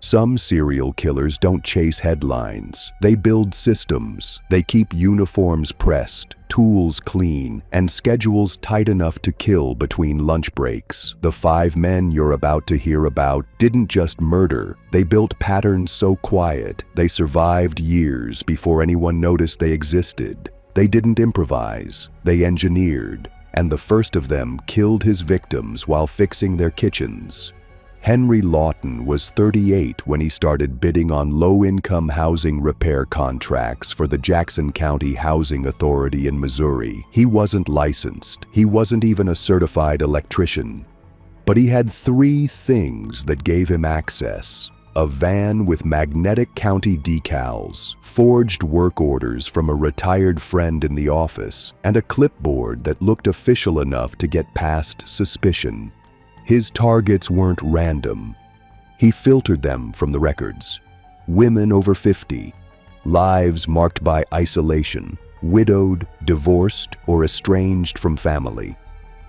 Some serial killers don't chase headlines. They build systems. They keep uniforms pressed, tools clean, and schedules tight enough to kill between lunch breaks. The 5 men you're about to hear about didn't just murder. They built patterns so quiet, they survived years before anyone noticed they existed. They didn't improvise. They engineered. And the first of them killed his victims while fixing their kitchens. Henry Lawton was 38 when he started bidding on low-income housing repair contracts for the Jackson County Housing Authority in Missouri. He wasn't licensed. He wasn't even a certified electrician. But he had 3 things that gave him access: a van with magnetic county decals, forged work orders from a retired friend in the office, and a clipboard that looked official enough to get past suspicion. His targets weren't random. He filtered them from the records. Women over 50, lives marked by isolation, widowed, divorced, or estranged from family.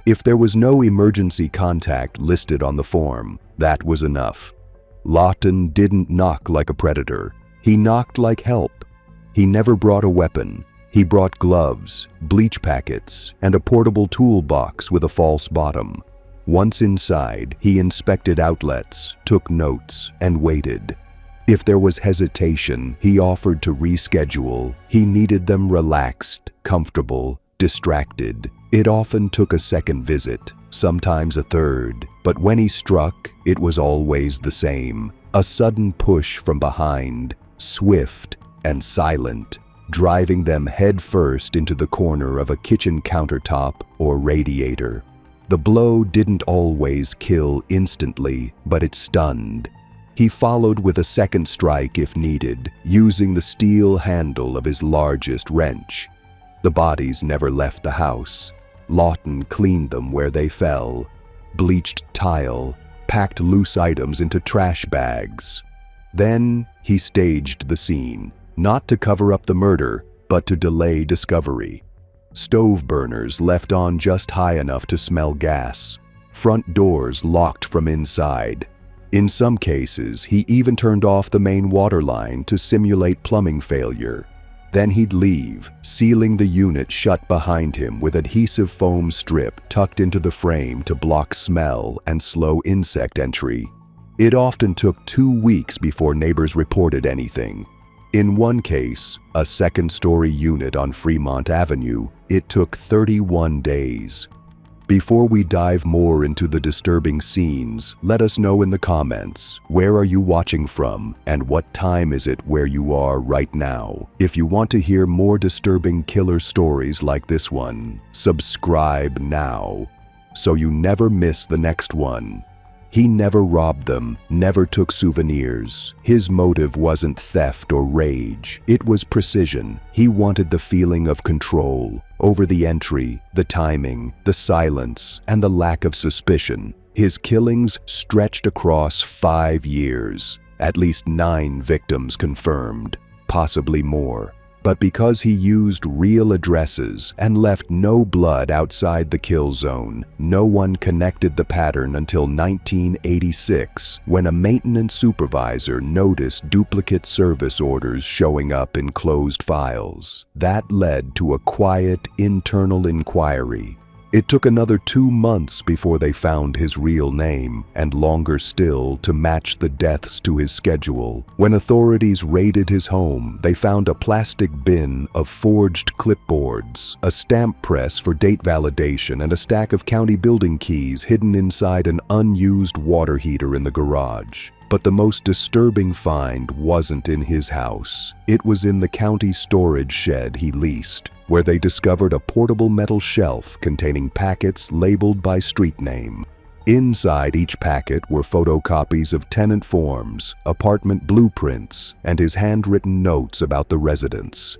If there was no emergency contact listed on the form, that was enough. Lawton didn't knock like a predator. He knocked like help. He never brought a weapon. He brought gloves, bleach packets, and a portable toolbox with a false bottom. Once inside, he inspected outlets, took notes, and waited. If there was hesitation, he offered to reschedule. He needed them relaxed, comfortable, distracted. It often took a second visit, sometimes a third, but when he struck, it was always the same. A sudden push from behind, swift and silent, driving them headfirst into the corner of a kitchen countertop or radiator. The blow didn't always kill instantly, but it stunned. He followed with a second strike if needed, using the steel handle of his largest wrench. The bodies never left the house. Lawton cleaned them where they fell, bleached tile, packed loose items into trash bags. Then he staged the scene, not to cover up the murder, but to delay discovery. Stove burners left on just high enough to smell gas. Front doors locked from inside. In some cases, he even turned off the main water line to simulate plumbing failure. Then he'd leave, sealing the unit shut behind him with adhesive foam strip tucked into the frame to block smell and slow insect entry. It often took 2 weeks before neighbors reported anything. In one case, a second-story unit on Fremont Avenue, it took 31 days. Before we dive more into the disturbing scenes, let us know in the comments, where are you watching from and what time is it where you are right now? If you want to hear more disturbing killer stories like this one, subscribe now so you never miss the next one. He never robbed them, never took souvenirs. His motive wasn't theft or rage. It was precision. He wanted the feeling of control over the entry, the timing, the silence, and the lack of suspicion. His killings stretched across 5 years. At least 9 victims confirmed, possibly more. But because he used real addresses and left no blood outside the kill zone, no one connected the pattern until 1986, when a maintenance supervisor noticed duplicate service orders showing up in closed files. That led to a quiet internal inquiry. It took another 2 months before they found his real name, and longer still to match the deaths to his schedule. When authorities raided his home, they found a plastic bin of forged clipboards, a stamp press for date validation, and a stack of county building keys hidden inside an unused water heater in the garage. But the most disturbing find wasn't in his house. It was in the county storage shed he leased, where they discovered a portable metal shelf containing packets labeled by street name. Inside each packet were photocopies of tenant forms, apartment blueprints, and his handwritten notes about the residents.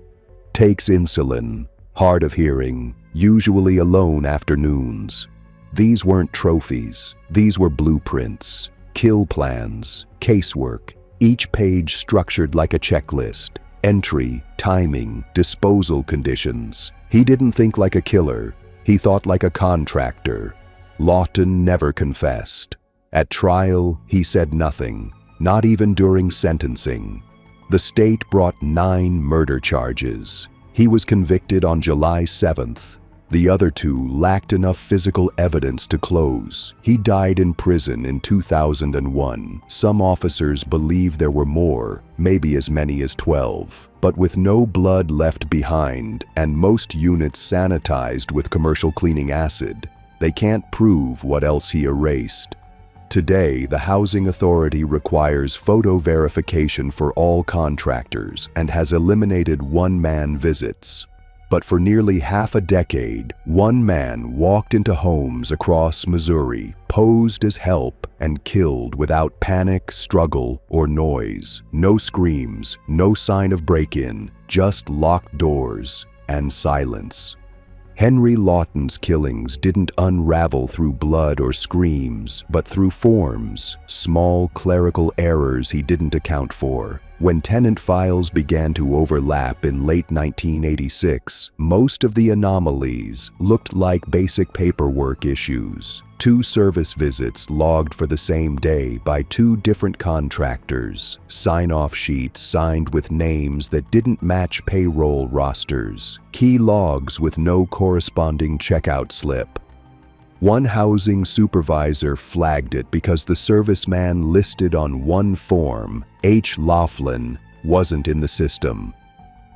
Takes insulin, hard of hearing, usually alone afternoons. These weren't trophies. These were blueprints, kill plans, casework, each page structured like a checklist. Entry, timing, disposal conditions. He didn't think like a killer. He thought like a contractor. Lawton never confessed. At trial, he said nothing. not even during sentencing. The state brought 9 murder charges. He was convicted on July 7th. The other 2 lacked enough physical evidence to close. He died in prison in 2001. Some officers believe there were more, maybe as many as 12. But with no blood left behind and most units sanitized with commercial cleaning acid, they can't prove what else he erased. Today, the Housing Authority requires photo verification for all contractors and has eliminated one-man visits. But for nearly half a decade, one man walked into homes across Missouri, posed as help, and killed without panic, struggle, or noise. No screams, no sign of break-in, just locked doors and silence. Henry Lawton's killings didn't unravel through blood or screams, but through forms, small clerical errors he didn't account for. When tenant files began to overlap in late 1986, most of the anomalies looked like basic paperwork issues. 2 service visits logged for the same day by 2 different contractors, sign-off sheets signed with names that didn't match payroll rosters, key logs with no corresponding checkout slip. One housing supervisor flagged it because the serviceman listed on one form, H. Laughlin, wasn't in the system.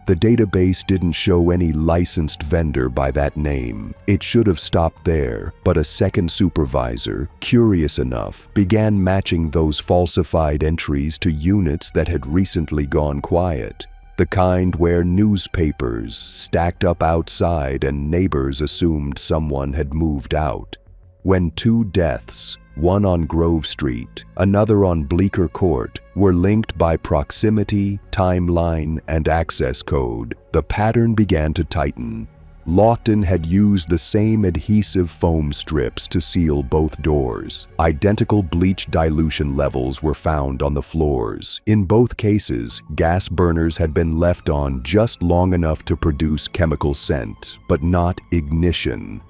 The database didn't show any licensed vendor by that name. It should have stopped there, but a second supervisor, curious enough, began matching those falsified entries to units that had recently gone quiet. The kind where newspapers stacked up outside and neighbors assumed someone had moved out. When 2 deaths, one on Grove Street, another on Bleecker Court, were linked by proximity, timeline, and access code, the pattern began to tighten. Lawton had used the same adhesive foam strips to seal both doors. Identical bleach dilution levels were found on the floors. In both cases, gas burners had been left on just long enough to produce chemical scent, but not ignition.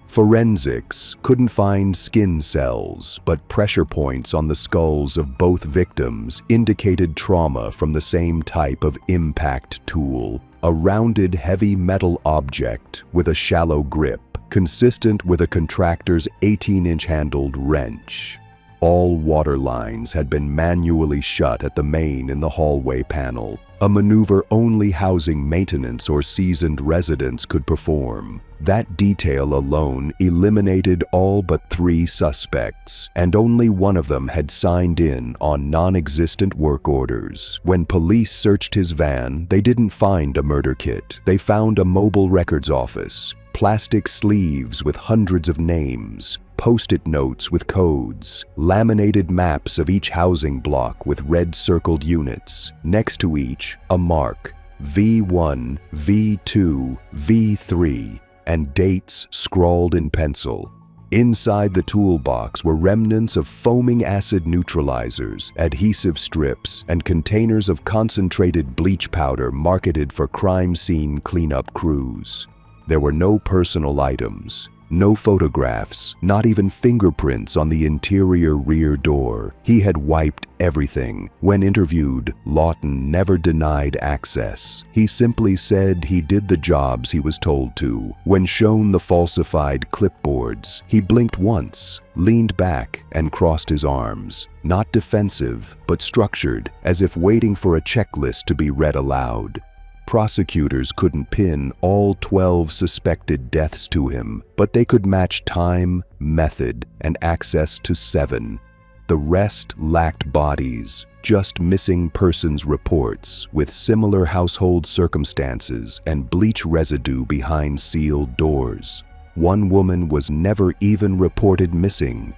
Forensics couldn't find skin cells, but pressure points on the skulls of both victims indicated trauma from the same type of impact tool, a rounded heavy metal object with a shallow grip, consistent with a contractor's 18-inch handled wrench. All water lines had been manually shut at the main in the hallway panel, a maneuver only housing maintenance or seasoned residents could perform. That detail alone eliminated all but 3 suspects, and only one of them had signed in on non-existent work orders. When police searched his van, they didn't find a murder kit. They found a mobile records office, plastic sleeves with hundreds of names, Post-it notes with codes, laminated maps of each housing block with red circled units. Next to each, a mark, V1, V2, V3, and dates scrawled in pencil. Inside the toolbox were remnants of foaming acid neutralizers, adhesive strips, and containers of concentrated bleach powder marketed for crime scene cleanup crews. There were no personal items. No photographs, not even fingerprints on the interior rear door. He had wiped everything. When interviewed, Lawton never denied access. He simply said he did the jobs he was told to. When shown the falsified clipboards, he blinked once, leaned back, and crossed his arms. Not defensive, but structured, as if waiting for a checklist to be read aloud. Prosecutors couldn't pin all 12 suspected deaths to him, but they could match time, method, and access to 7. The rest lacked bodies, just missing persons reports with similar household circumstances and bleach residue behind sealed doors. One woman was never even reported missing.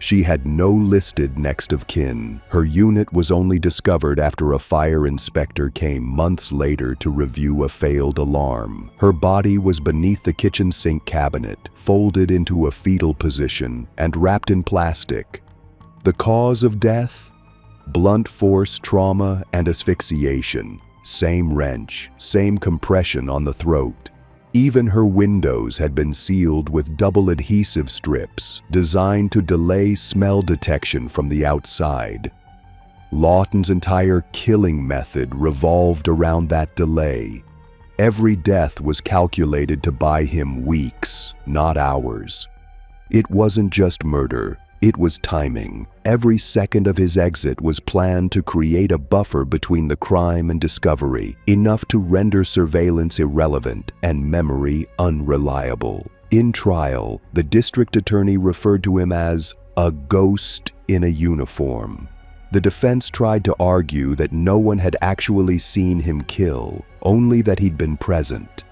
She had no listed next of kin. Her unit was only discovered after a fire inspector came months later to review a failed alarm. Her body was beneath the kitchen sink cabinet, folded into a fetal position and wrapped in plastic. The cause of death? Blunt force trauma and asphyxiation. Same wrench, same compression on the throat. Even her windows had been sealed with double adhesive strips designed to delay smell detection from the outside. Lawton's entire killing method revolved around that delay. Every death was calculated to buy him weeks, not hours. It wasn't just murder, it was timing. Every second of his exit was planned to create a buffer between the crime and discovery, enough to render surveillance irrelevant and memory unreliable. In trial, the district attorney referred to him as a ghost in a uniform. The defense tried to argue that no one had actually seen him kill, only that he'd been present.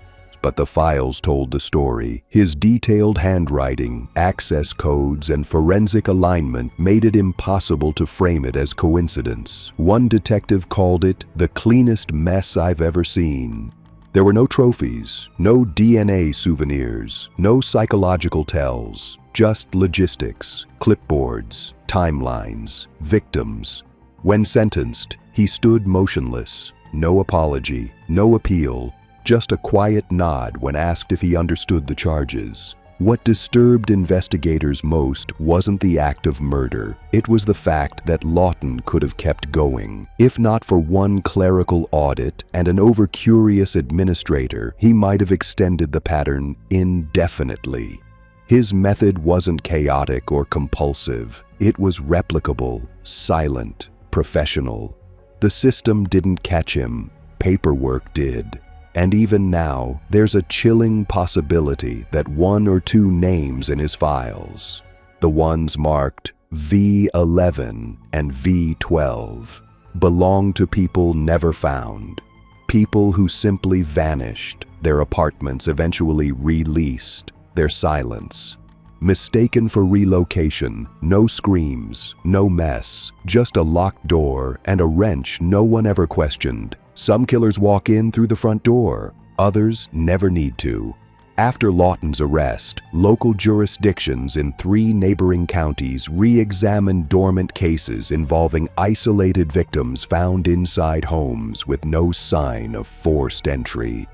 But the files told the story. His detailed handwriting, access codes, and forensic alignment made it impossible to frame it as coincidence. One detective called it the cleanest mess I've ever seen. There were no trophies, no DNA souvenirs, no psychological tells, just logistics, clipboards, timelines, victims. When sentenced, he stood motionless. No apology, no appeal, just a quiet nod when asked if he understood the charges. What disturbed investigators most wasn't the act of murder. It was the fact that Lawton could have kept going. If not for one clerical audit and an over-curious administrator, he might have extended the pattern indefinitely. His method wasn't chaotic or compulsive. It was replicable, silent, professional. The system didn't catch him. Paperwork did. And even now, there's a chilling possibility that one or two names in his files, the ones marked V11 and V12, belong to people never found, people who simply vanished, their apartments eventually released, their silence. Mistaken for relocation, no screams, no mess, just a locked door and a wrench no one ever questioned. Some killers walk in through the front door, others never need to. After Lawton's arrest, local jurisdictions in 3 neighboring counties re-examined dormant cases involving isolated victims found inside homes with no sign of forced entry.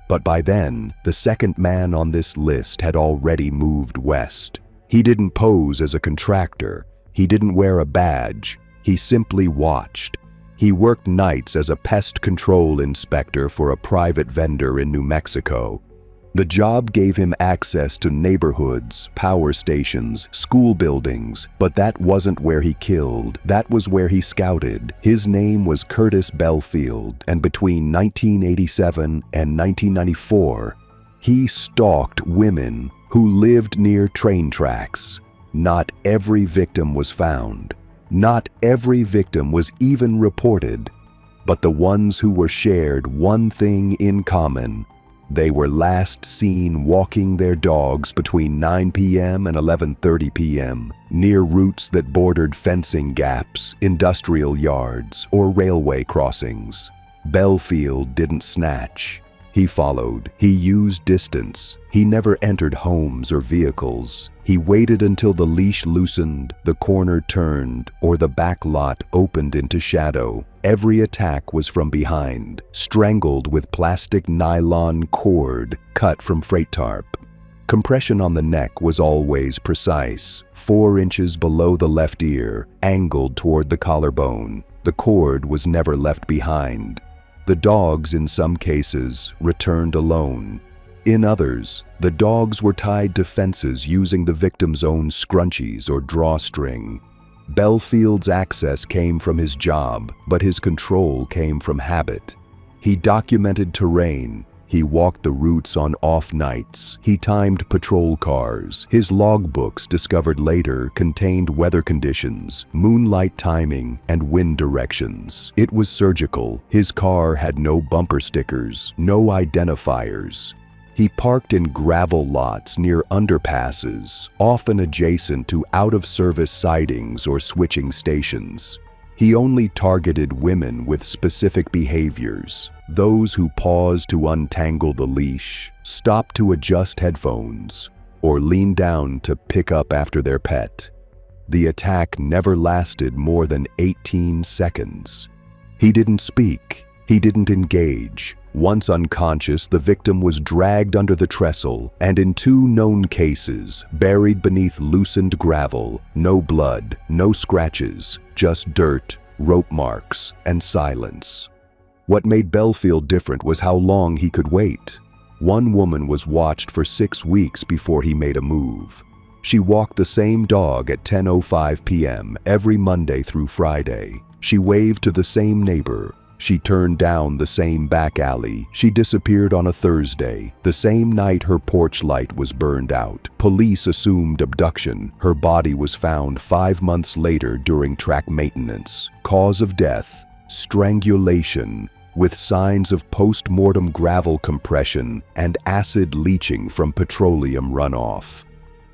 But by then, the second man on this list had already moved west. He didn't pose as a contractor. He didn't wear a badge. He simply watched. He worked nights as a pest control inspector for a private vendor in New Mexico. The job gave him access to neighborhoods, power stations, school buildings, but that wasn't where he killed. That was where he scouted. His name was Curtis Belfield, and between 1987 and 1994, he stalked women who lived near train tracks. Not every victim was found. Not every victim was even reported, but the ones who were shared one thing in common. They were last seen walking their dogs between 9 p.m. and 11:30 p.m. near routes that bordered fencing gaps, industrial yards, or railway crossings. Belfield didn't snatch. He followed. He used distance. He never entered homes or vehicles. He waited until the leash loosened, the corner turned, or the back lot opened into shadow. Every attack was from behind, strangled with plastic nylon cord cut from freight tarp. Compression on the neck was always precise, 4 inches below the left ear, angled toward the collarbone. The cord was never left behind. The dogs, in some cases, returned alone. In others, the dogs were tied to fences using the victim's own scrunchies or drawstring. Belfield's access came from his job, but his control came from habit. He documented terrain. He walked the routes on off nights. He timed patrol cars. His logbooks, discovered later, contained weather conditions, moonlight timing, and wind directions. It was surgical. His car had no bumper stickers, no identifiers. He parked in gravel lots near underpasses, often adjacent to out-of-service sidings or switching stations. He only targeted women with specific behaviors, those who paused to untangle the leash, stopped to adjust headphones, or leaned down to pick up after their pet. The attack never lasted more than 18 seconds. He didn't speak. He didn't engage. Once unconscious, the victim was dragged under the trestle and, in 2 known cases, buried beneath loosened gravel. No blood, no scratches, just dirt, rope marks, and silence. What made Belfield different was how long he could wait. One woman was watched for 6 weeks before he made a move. She walked the same dog at 10:05 p.m. every Monday through Friday. She waved to the same neighbor. She turned down the same back alley. She disappeared on a Thursday, the same night her porch light was burned out. Police assumed abduction. Her body was found 5 months later during track maintenance. Cause of death: strangulation, with signs of post-mortem gravel compression and acid leaching from petroleum runoff.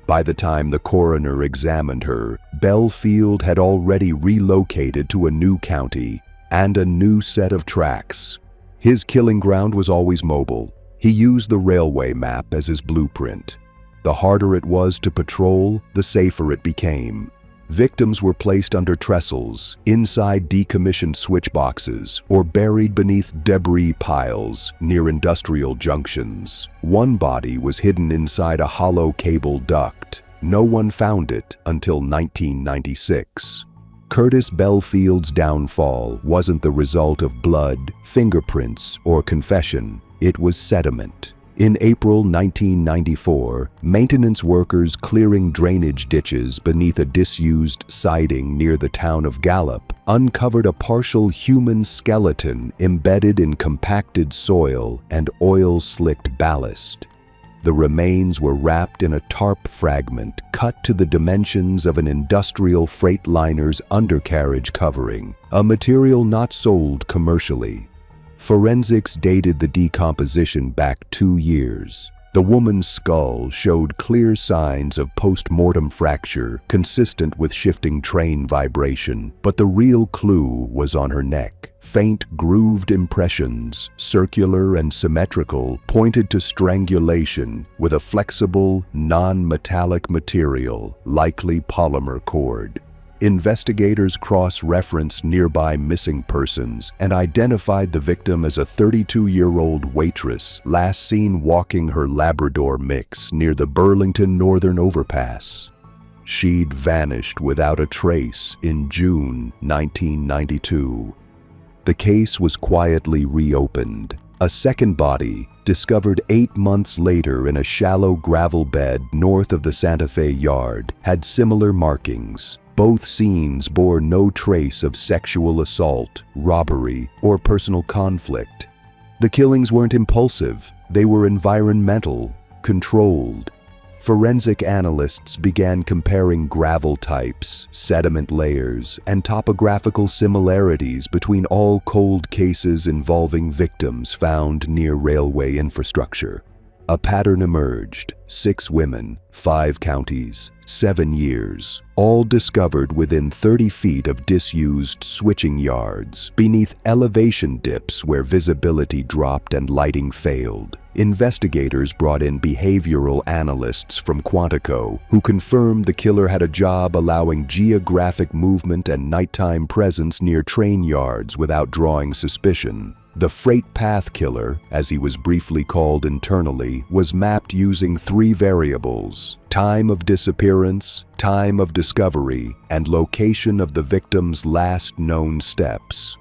By the time the coroner examined her, Belfield had already relocated to a new county and a new set of tracks. His killing ground was always mobile. He used the railway map as his blueprint. The harder it was to patrol, the safer it became. Victims were placed under trestles, inside decommissioned switchboxes, or buried beneath debris piles near industrial junctions. One body was hidden inside a hollow cable duct. No one found it until 1996. Curtis Belfield's downfall wasn't the result of blood, fingerprints, or confession. It was sediment. In April 1994, maintenance workers clearing drainage ditches beneath a disused siding near the town of Gallup uncovered a partial human skeleton embedded in compacted soil and oil-slicked ballast. The remains were wrapped in a tarp fragment cut to the dimensions of an industrial freight liner's undercarriage covering, a material not sold commercially. Forensics dated the decomposition back 2 years. The woman's skull showed clear signs of post-mortem fracture consistent with shifting train vibration, but the real clue was on her neck. Faint grooved impressions, circular and symmetrical, pointed to strangulation with a flexible, non-metallic material, likely polymer cord. Investigators cross-referenced nearby missing persons and identified the victim as a 32-year-old waitress last seen walking her Labrador mix near the Burlington Northern Overpass. She'd vanished without a trace in June 1992. The case was quietly reopened. A second body, discovered 8 months later in a shallow gravel bed north of the Santa Fe yard, had similar markings. Both scenes bore no trace of sexual assault, robbery, or personal conflict. The killings weren't impulsive, they were environmental, controlled. Forensic analysts began comparing gravel types, sediment layers, and topographical similarities between all cold cases involving victims found near railway infrastructure. A pattern emerged: 6 women, 5 counties, 7 years, all discovered within 30 feet of disused switching yards, beneath elevation dips where visibility dropped and lighting failed. Investigators brought in behavioral analysts from Quantico, who confirmed the killer had a job allowing geographic movement and nighttime presence near train yards without drawing suspicion. The freight path killer, as he was briefly called internally, was mapped using 3 variables: time of disappearance, time of discovery, and location of the victim's last known steps.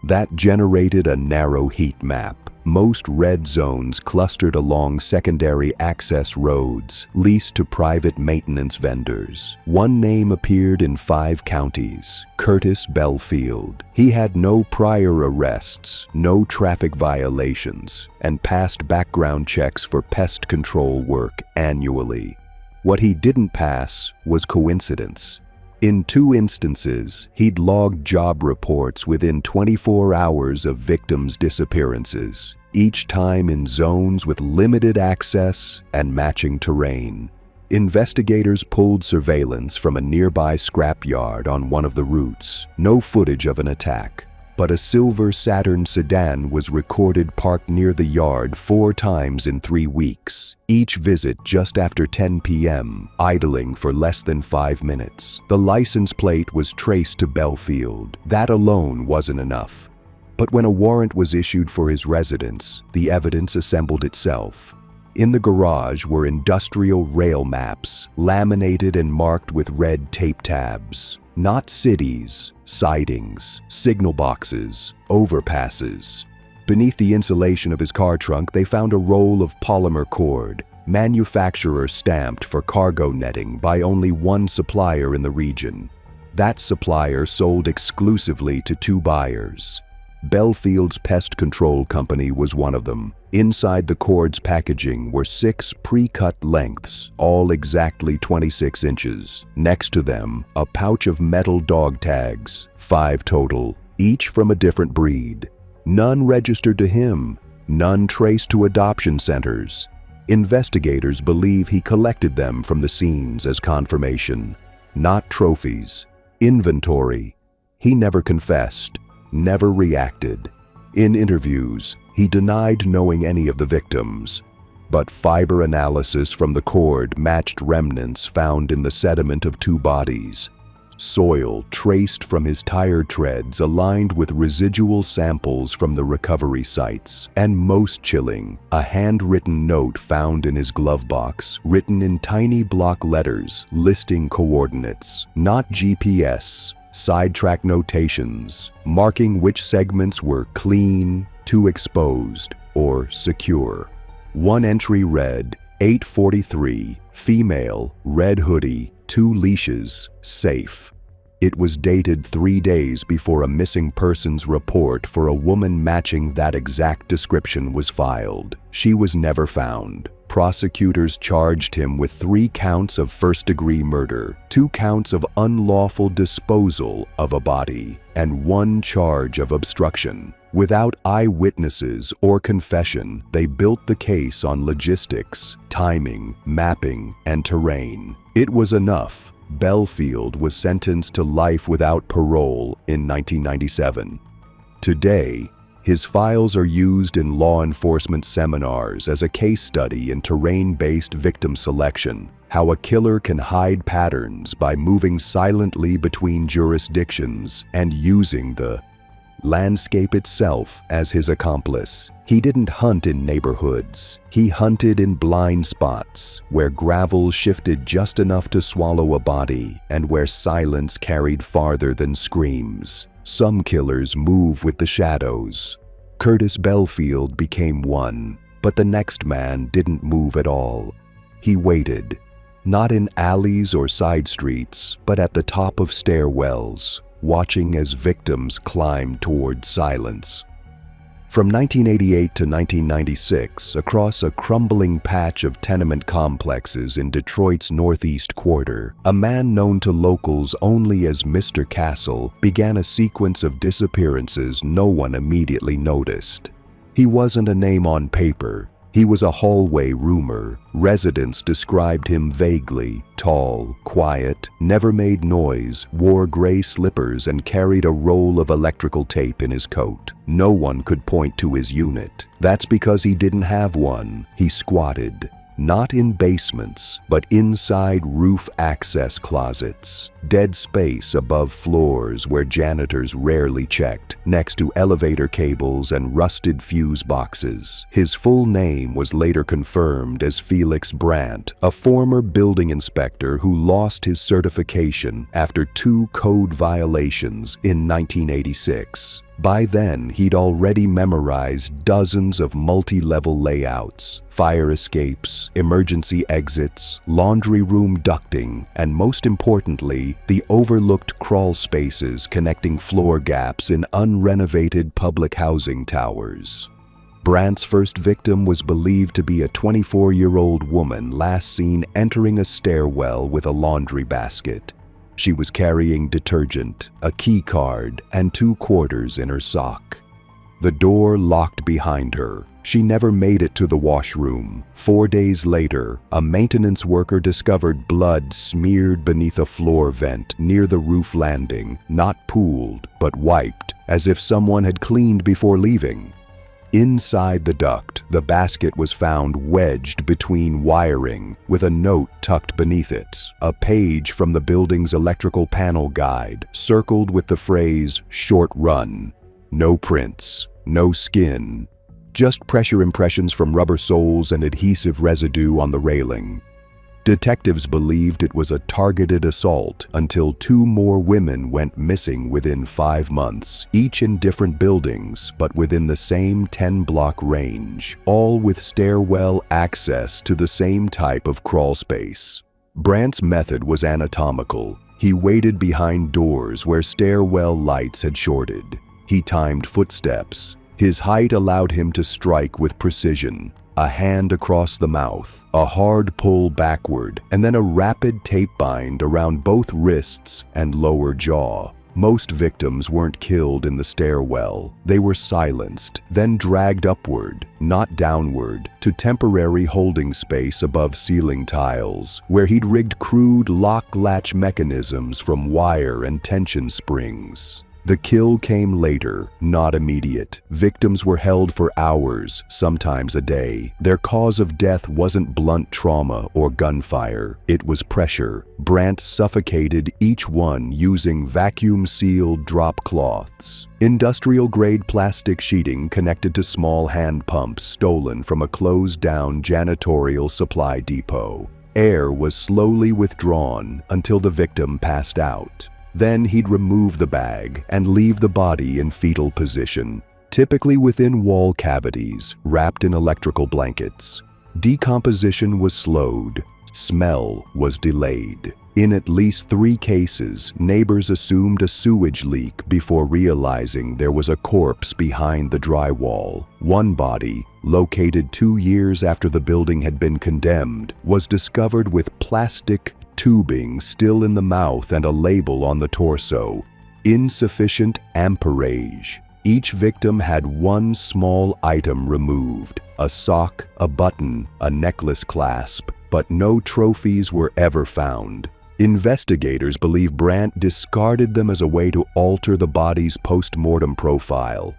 That generated a narrow heat map. Most red zones clustered along secondary access roads leased to private maintenance vendors. One name appeared in 5 counties: Curtis Belfield. He had no prior arrests, no traffic violations, and passed background checks for pest control work annually. What he didn't pass was coincidence. In 2 instances, he'd logged job reports within 24 hours of victims' disappearances, each time in zones with limited access and matching terrain. Investigators pulled surveillance from a nearby scrapyard on one of the routes. No footage of an attack, but a silver Saturn sedan was recorded parked near the yard 4 times in 3 weeks, each visit just after 10 p.m., idling for less than 5 minutes. The license plate was traced to Belfield. That alone wasn't enough. But when a warrant was issued for his residence, the evidence assembled itself. In the garage were industrial rail maps, laminated and marked with red tape tabs. Not cities, sidings, signal boxes, overpasses. Beneath the insulation of his car trunk, they found a roll of polymer cord, manufacturer stamped for cargo netting by only one supplier in the region. That supplier sold exclusively to two buyers. Belfield's Pest Control Company was one of them. Inside the cord's packaging were 6 pre-cut lengths, all exactly 26 inches. Next to them, a pouch of metal dog tags, 5 total, each from a different breed. None registered to him, none traced to adoption centers. Investigators believe he collected them from the scenes as confirmation, not trophies. Inventory. He never confessed, never reacted. In interviews, he denied knowing any of the victims, but fiber analysis from the cord matched remnants found in the sediment of 2 bodies. Soil traced from his tire treads aligned with residual samples from the recovery sites. And most chilling, a handwritten note found in his glove box, written in tiny block letters listing coordinates, not GPS. Sidetrack notations, marking which segments were clean, too exposed, or secure. One entry read, 8:43, female, red hoodie, 2 leashes, safe. It was dated 3 days before a missing persons report for a woman matching that exact description was filed. She was never found. Prosecutors charged him with 3 counts of first-degree murder, 2 counts of unlawful disposal of a body, and 1 charge of obstruction. Without eyewitnesses or confession, they built the case on logistics, timing, mapping, and terrain. It was enough. Belfield was sentenced to life without parole in 1997. Today, his files are used in law enforcement seminars as a case study in terrain-based victim selection, how a killer can hide patterns by moving silently between jurisdictions and using the landscape itself as his accomplice. He didn't hunt in neighborhoods. He hunted in blind spots, where gravel shifted just enough to swallow a body and where silence carried farther than screams. Some killers move with the shadows. Curtis Belfield became one, but the next man didn't move at all. He waited, not in alleys or side streets, but at the top of stairwells, watching as victims climbed toward silence. From 1988 to 1996, across a crumbling patch of tenement complexes in Detroit's northeast quarter, a man known to locals only as Mr. Castle began a sequence of disappearances no one immediately noticed. He wasn't a name on paper. He was a hallway rumor. Residents described him vaguely: tall, quiet, never made noise, wore gray slippers, and carried a roll of electrical tape in his coat. No one could point to his unit. That's because he didn't have one. He squatted, not in basements, but inside roof access closets. Dead space above floors where janitors rarely checked, next to elevator cables and rusted fuse boxes. His full name was later confirmed as Felix Brandt, a former building inspector who lost his certification after 2 code violations in 1986. By then, he'd already memorized dozens of multi-level layouts, fire escapes, emergency exits, laundry room ducting, and most importantly, the overlooked crawl spaces connecting floor gaps in unrenovated public housing towers. Brandt's first victim was believed to be a 24-year-old woman last seen entering a stairwell with a laundry basket. She was carrying detergent, a key card, and 2 quarters in her sock. The door locked behind her. She never made it to the washroom. 4 days later, a maintenance worker discovered blood smeared beneath a floor vent near the roof landing, not pooled, but wiped, as if someone had cleaned before leaving. Inside the duct, the basket was found wedged between wiring, with a note tucked beneath it, a page from the building's electrical panel guide, circled with the phrase, "short run." No prints, no skin, just pressure impressions from rubber soles and adhesive residue on the railing. Detectives believed it was a targeted assault until 2 more women went missing within 5 months, each in different buildings but within the same 10-block range, all with stairwell access to the same type of crawl space. Brandt's method was anatomical. He waited behind doors where stairwell lights had shorted. He timed footsteps. His height allowed him to strike with precision. A hand across the mouth, a hard pull backward, and then a rapid tape bind around both wrists and lower jaw. Most victims weren't killed in the stairwell. They were silenced, then dragged upward, not downward, to temporary holding space above ceiling tiles, where he'd rigged crude lock-latch mechanisms from wire and tension springs. The kill came later, not immediate. Victims were held for hours, sometimes a day. Their cause of death wasn't blunt trauma or gunfire. It was pressure. Brandt suffocated each one using vacuum-sealed drop cloths. Industrial-grade plastic sheeting connected to small hand pumps stolen from a closed-down janitorial supply depot. Air was slowly withdrawn until the victim passed out. Then he'd remove the bag and leave the body in fetal position, typically within wall cavities, wrapped in electrical blankets. Decomposition was slowed. Smell was delayed. In at least 3 cases, neighbors assumed a sewage leak before realizing there was a corpse behind the drywall. One body, located 2 years after the building had been condemned, was discovered with plastic tubing still in the mouth and a label on the torso, insufficient amperage. Each victim had one small item removed, a sock, a button, a necklace clasp, but no trophies were ever found. Investigators believe Brandt discarded them as a way to alter the body's post-mortem profile.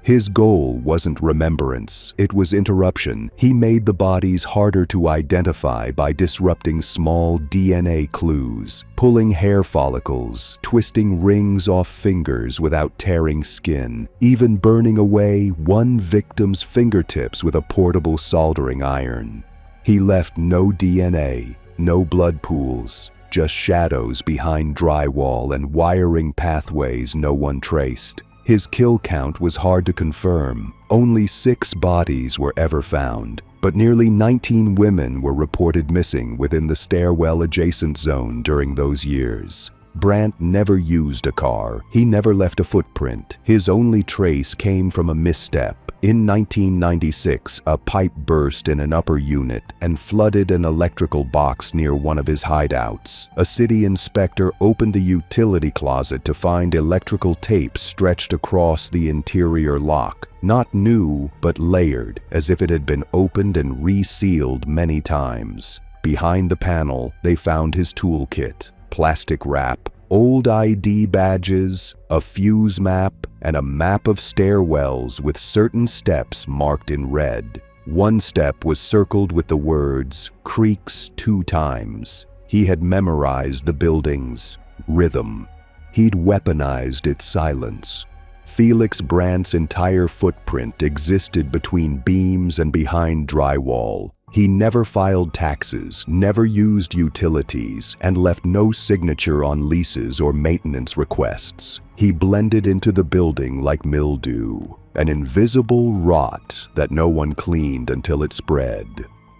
His goal wasn't remembrance, it was interruption. He made the bodies harder to identify by disrupting small DNA clues, pulling hair follicles, twisting rings off fingers without tearing skin, even burning away one victim's fingertips with a portable soldering iron. He left no DNA, no blood pools, just shadows behind drywall and wiring pathways no one traced. His kill count was hard to confirm. Only 6 bodies were ever found, but nearly 19 women were reported missing within the stairwell-adjacent zone during those years. Brandt never used a car. He never left a footprint. His only trace came from a misstep. In 1996, a pipe burst in an upper unit and flooded an electrical box near one of his hideouts. A city inspector opened the utility closet to find electrical tape stretched across the interior lock. Not new, but layered, as if it had been opened and resealed many times. Behind the panel, they found his toolkit, plastic wrap, old ID badges, a fuse map, and a map of stairwells with certain steps marked in red. One step was circled with the words, "creaks 2 times. He had memorized the building's rhythm. He'd weaponized its silence. Felix Brandt's entire footprint existed between beams and behind drywall. He never filed taxes, never used utilities, and left no signature on leases or maintenance requests. He blended into the building like mildew, an invisible rot that no one cleaned until it spread.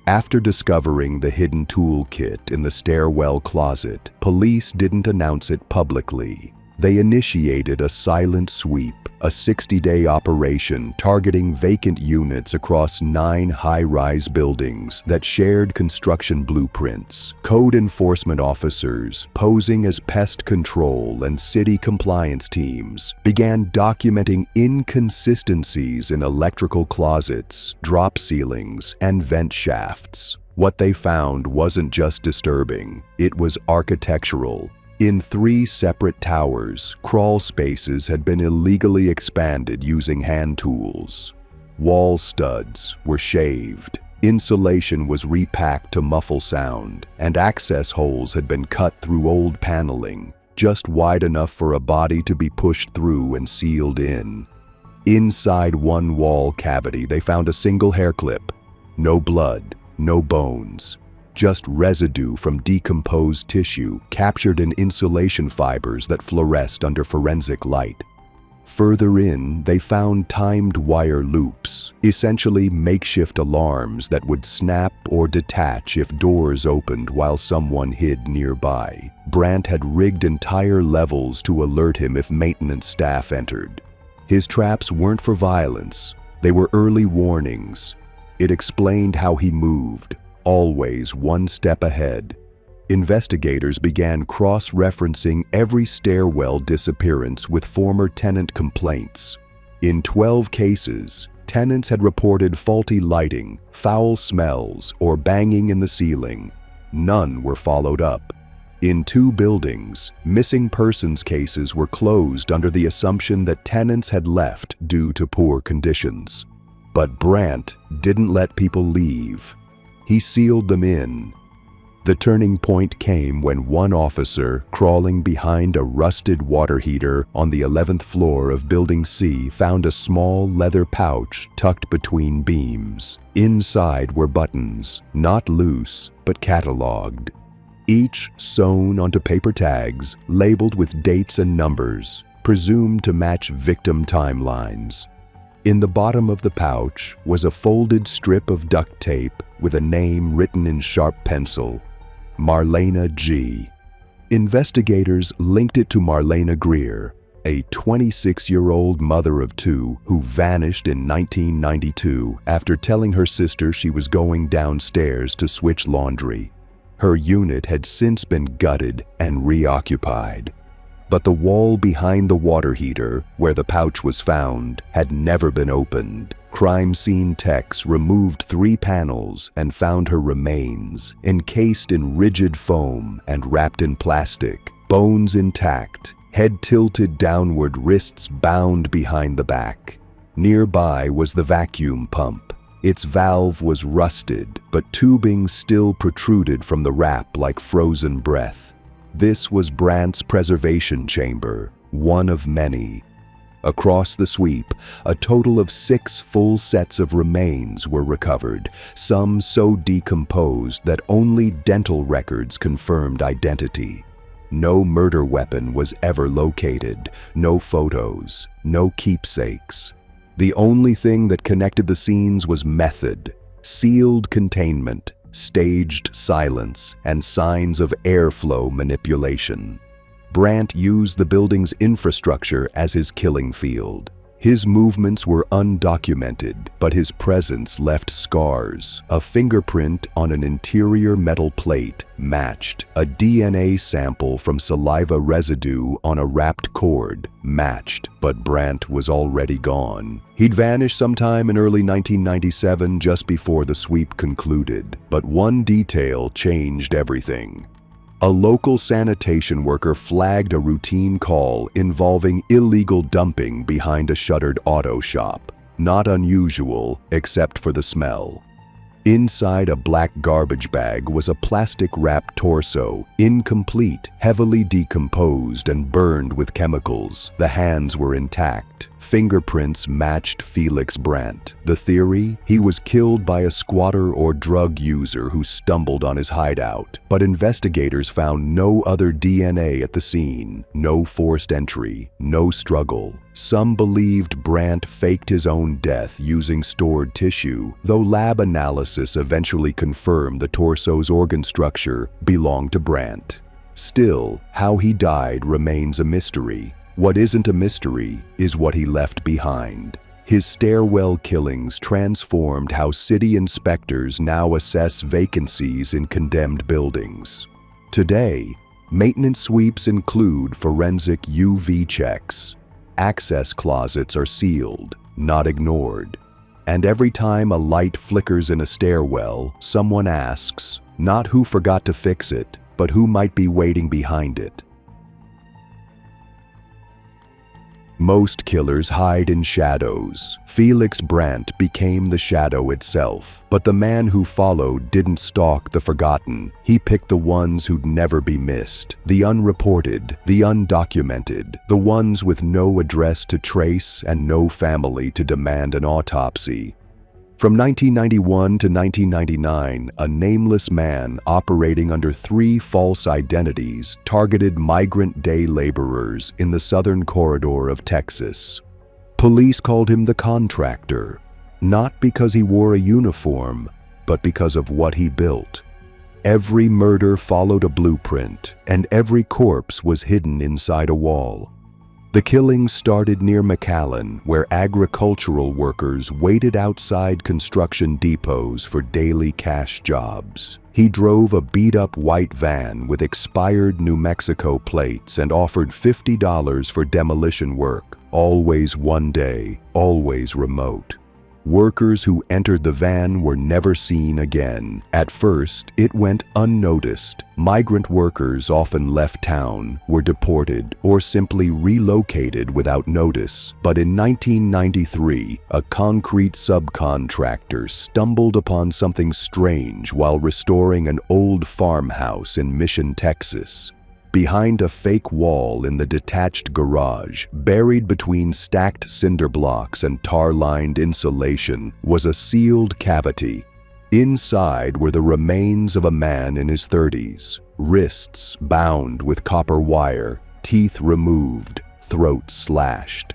After discovering the hidden toolkit in the stairwell closet, police didn't announce it publicly. They initiated a silent sweep, a 60-day operation targeting vacant units across 9 high-rise buildings that shared construction blueprints. Code enforcement officers, posing as pest control and city compliance teams, began documenting inconsistencies in electrical closets, drop ceilings, and vent shafts. What they found wasn't just disturbing, it was architectural. In 3 separate towers, crawl spaces had been illegally expanded using hand tools. Wall studs were shaved, insulation was repacked to muffle sound, and access holes had been cut through old paneling, just wide enough for a body to be pushed through and sealed in. Inside one wall cavity, they found a single hair clip. No blood, no bones, just residue from decomposed tissue captured in insulation fibers that fluoresced under forensic light. Further in, they found timed wire loops, essentially makeshift alarms that would snap or detach if doors opened while someone hid nearby. Brandt had rigged entire levels to alert him if maintenance staff entered. His traps weren't for violence, they were early warnings. It explained how he moved, always one step ahead. Investigators began cross-referencing every stairwell disappearance with former tenant complaints. In 12 cases, tenants had reported faulty lighting, foul smells, or banging in the ceiling. None were followed up. In 2 buildings, missing persons cases were closed under the assumption that tenants had left due to poor conditions. But Brandt didn't let people leave. He sealed them in. The turning point came when one officer, crawling behind a rusted water heater on the 11th floor of Building C, found a small leather pouch tucked between beams. Inside were buttons, not loose, but cataloged. Each sewn onto paper tags, labeled with dates and numbers, presumed to match victim timelines. In the bottom of the pouch was a folded strip of duct tape with a name written in sharp pencil: Marlena G. Investigators linked it to Marlena Greer, a 26-year-old mother of 2 who vanished in 1992 after telling her sister she was going downstairs to switch laundry. Her unit had since been gutted and reoccupied. But the wall behind the water heater, where the pouch was found, had never been opened. Crime scene techs removed 3 panels and found her remains, encased in rigid foam and wrapped in plastic, bones intact, head tilted downward, wrists bound behind the back. Nearby was the vacuum pump. Its valve was rusted, but tubing still protruded from the wrap like frozen breath. This was Brandt's preservation chamber, one of many. Across the sweep, a total of 6 full sets of remains were recovered, some so decomposed that only dental records confirmed identity. No murder weapon was ever located, no photos, no keepsakes. The only thing that connected the scenes was method, sealed containment, staged silence, and signs of airflow manipulation. Brandt used the building's infrastructure as his killing field. His movements were undocumented, but his presence left scars. A fingerprint on an interior metal plate matched. A DNA sample from saliva residue on a wrapped cord matched, but Brandt was already gone. He'd vanished sometime in early 1997, just before the sweep concluded. But one detail changed everything. A local sanitation worker flagged a routine call involving illegal dumping behind a shuttered auto shop. Not unusual, except for the smell. Inside a black garbage bag was a plastic-wrapped torso, incomplete, heavily decomposed and burned with chemicals. The hands were intact. Fingerprints matched Felix Brandt. The theory? He was killed by a squatter or drug user who stumbled on his hideout. But investigators found no other DNA at the scene, no forced entry, no struggle. Some believed Brandt faked his own death using stored tissue, though lab analysis eventually confirmed the torso's organ structure belonged to Brandt. Still, how he died remains a mystery. What isn't a mystery is what he left behind. His stairwell killings transformed how city inspectors now assess vacancies in condemned buildings. Today, maintenance sweeps include forensic UV checks. Access closets are sealed, not ignored. And every time a light flickers in a stairwell, someone asks, not who forgot to fix it, but who might be waiting behind it. Most killers hide in shadows. Felix Brandt became the shadow itself. But the man who followed didn't stalk the forgotten. He picked the ones who'd never be missed. The unreported, the undocumented, the ones with no address to trace and no family to demand an autopsy. From 1991 to 1999, a nameless man operating under 3 false identities targeted migrant day laborers in the southern corridor of Texas. Police called him the Contractor, not because he wore a uniform, but because of what he built. Every murder followed a blueprint, and every corpse was hidden inside a wall. The killings started near McAllen, where agricultural workers waited outside construction depots for daily cash jobs. He drove a beat-up white van with expired New Mexico plates and offered $50 for demolition work, always one day, always remote. Workers who entered the van were never seen again. At first, it went unnoticed. Migrant workers often left town, were deported, or simply relocated without notice. But in 1993, a concrete subcontractor stumbled upon something strange while restoring an old farmhouse in Mission, Texas. Behind a fake wall in the detached garage, buried between stacked cinder blocks and tar-lined insulation, was a sealed cavity. Inside were the remains of a man in his 30s, wrists bound with copper wire, teeth removed, throat slashed.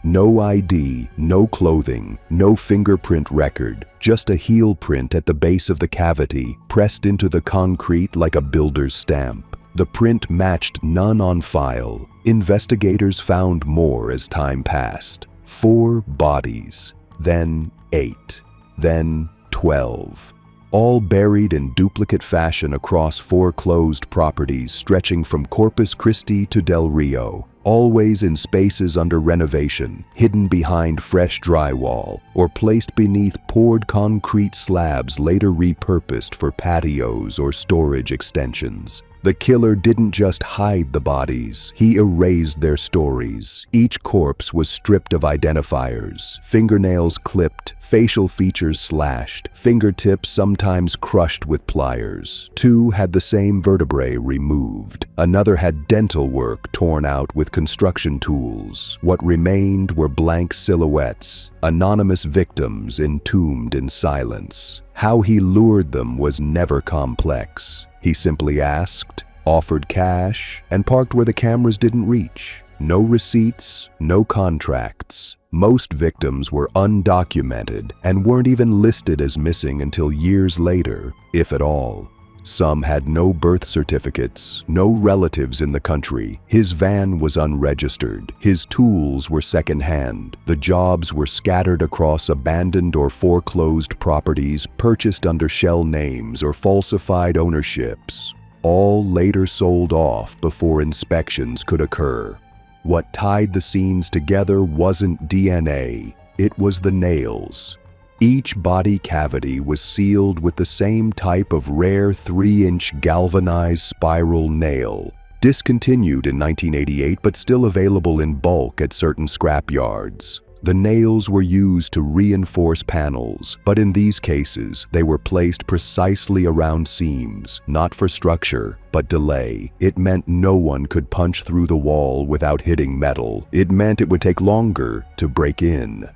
No ID, no clothing, no fingerprint record, just a heel print at the base of the cavity, pressed into the concrete like a builder's stamp. The print matched none on file. Investigators found more as time passed. 4 bodies, then 8, then 12. All buried in duplicate fashion across 4 closed properties stretching from Corpus Christi to Del Rio, always in spaces under renovation, hidden behind fresh drywall, or placed beneath poured concrete slabs later repurposed for patios or storage extensions. The killer didn't just hide the bodies, he erased their stories. Each corpse was stripped of identifiers, fingernails clipped, facial features slashed, fingertips sometimes crushed with pliers. 2 had the same vertebrae removed. Another had dental work torn out with construction tools. What remained were blank silhouettes, anonymous victims entombed in silence. How he lured them was never complex. He simply asked, offered cash, and parked where the cameras didn't reach. No receipts, no contracts. Most victims were undocumented and weren't even listed as missing until years later, if at all. Some had no birth certificates, no relatives in the country. His van was unregistered. His tools were secondhand. The jobs were scattered across abandoned or foreclosed properties purchased under shell names or falsified ownerships. All later sold off before inspections could occur. What tied the scenes together wasn't DNA, it was the nails. Each body cavity was sealed with the same type of rare 3-inch galvanized spiral nail, discontinued in 1988 but still available in bulk at certain scrap yards. The nails were used to reinforce panels, but in these cases, they were placed precisely around seams, not for structure, but delay. It meant no one could punch through the wall without hitting metal. It meant it would take longer to break in.